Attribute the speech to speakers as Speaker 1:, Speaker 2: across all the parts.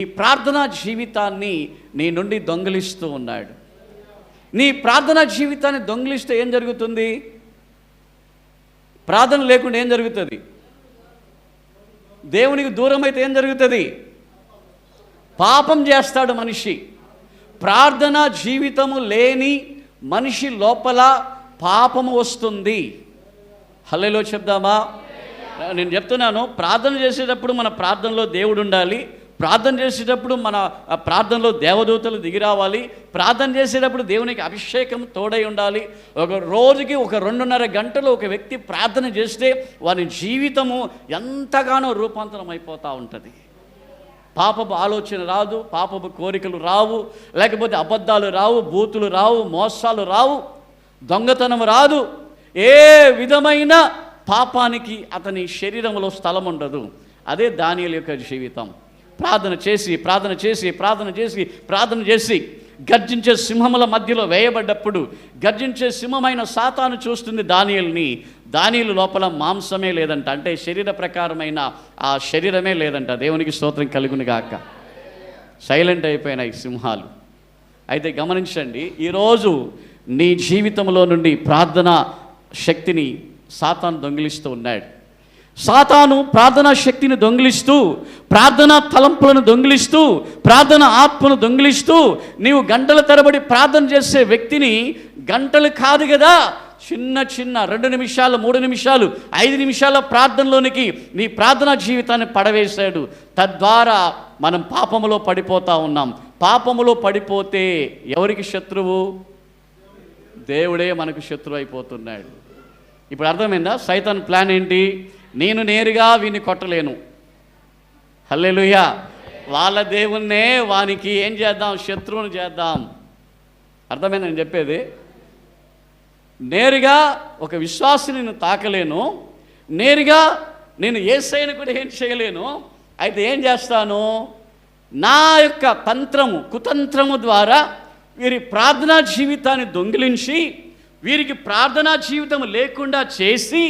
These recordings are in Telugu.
Speaker 1: నీ ప్రార్థనా జీవితాన్ని నీ నుండి దొంగిలిస్తూ ఉన్నాడు. నీ ప్రార్థనా జీవితాన్ని దొంగిలిస్తే ఏం జరుగుతుంది? ప్రార్థన లేకుండా ఏం జరుగుతుంది? దేవునికి దూరం అయితే ఏం జరుగుతుంది? పాపం చేస్తాడు మనిషి. ప్రార్థనా జీవితము లేని మనిషి లోపల పాపము వస్తుంది. హల్లెలూయా చెప్దామా? నేను చెప్తున్నాను, ప్రార్థన చేసేటప్పుడు మన ప్రార్థనలో దేవుడు ఉండాలి. ప్రార్థన చేసేటప్పుడు మన ప్రార్థనలో దేవదూతలు దిగి రావాలి. ప్రార్థన చేసేటప్పుడు దేవునికి అభిషేకం తోడై ఉండాలి. ఒక రోజుకి 2.5 గంటలు ఒక వ్యక్తి ప్రార్థన చేస్తే వారి జీవితము ఎంతగానో రూపాంతరం అయిపోతూ ఉంటుంది. పాపపు ఆలోచన రాదు, పాపపు కోరికలు రావు, లేకపోతే అబద్ధాలు రావు, బూతులు రావు, మోసాలు రావు, దొంగతనం రాదు. ఏ విధమైన పాపానికి అతని శరీరంలో స్థలం ఉండదు. అదే దానియేలు యొక్క జీవితం. ప్రార్థన చేసి ప్రార్థన చేసి ప్రార్థన చేసి ప్రార్థన చేసి గర్జించే సింహముల మధ్యలో వేయబడ్డప్పుడు గర్జించే సింహమైన సాతాను చూస్తుంది దానియేలుని. దానియేలు లోపల మాంసమే లేదంట, అంటే శరీర ప్రకారమైన ఆ శరీరమే లేదంట. దేవునికి స్తోత్రం కలుగును గాక. సైలెంట్ అయిపోయినాయి సింహాలు. అయితే గమనించండి, ఈరోజు నీ జీవితంలో నుండి ప్రార్థన శక్తిని సాతాను దొంగిలిస్తూ ఉన్నాడు. సాతాను ప్రార్థనా శక్తిని దొంగిలిస్తూ, ప్రార్థనా తలంపులను దొంగిలిస్తూ, ప్రార్థన ఆత్మను దొంగిలిస్తూ, నీవు గంటల తరబడి ప్రార్థన చేసే వ్యక్తిని గంటలు కాదు కదా, చిన్న 2 నిమిషాలు 3 నిమిషాలు 5 నిమిషాల ప్రార్థనలోనికి నీ ప్రార్థనా జీవితాన్ని పడవేశాడు. తద్వారా మనం పాపములో పడిపోతూ ఉన్నాం. పాపములో పడిపోతే ఎవరికి శత్రువు? దేవుడే మనకు శత్రువు అయిపోతున్నాడు. ఇప్పుడు అర్థమైందా? సైతాన్ ప్లాన్ ఏంటి? నేను నేరుగా వీని కొట్టలేను. హల్లెలూయా. వాళ్ళ దేవుణ్ణే వానికి ఏం చేద్దాం? శత్రువుని చేద్దాం. అర్థమైంది నేను చెప్పేది? నేరుగా ఒక విశ్వాసిని నేను తాకలేను, నేరుగా నేను యేసయ్యను కూడా ఏం చేయలేను. అయితే ఏం చేస్తాను? నా యొక్క కుతంత్రము ద్వారా వీరి ప్రార్థనా జీవితాన్ని దొంగిలించి, వీరికి ప్రార్థనా జీవితం లేకుండా చేసి,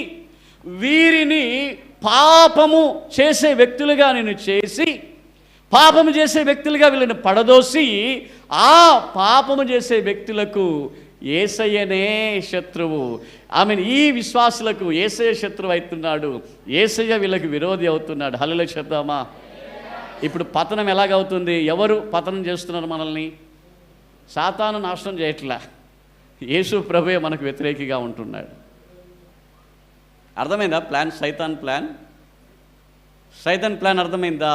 Speaker 1: వీరిని పాపము చేసే వ్యక్తులుగా నేను చేసి, పాపము చేసే వ్యక్తులుగా వీళ్ళని పడదోసి, ఆ పాపము చేసే వ్యక్తులకు యేసయ్యనే శత్రువు. ఈ విశ్వాసులకు యేసయ్య శత్రువు అవుతున్నాడు. యేసయ్య వీళ్ళకి విరోధి అవుతున్నాడు. హల్లెలూయా చెప్దామా? ఇప్పుడు పతనం ఎలాగవుతుంది? ఎవరు పతనం చేస్తున్నారు మనల్ని? సాతాను నాశనం చేయట్లా, యేసు ప్రభువే మనకు వ్యతిరేకిగా ఉంటున్నాడు. అర్థమైందా ప్లాన్? సైతాన్ ప్లాన్ అర్థమైందా?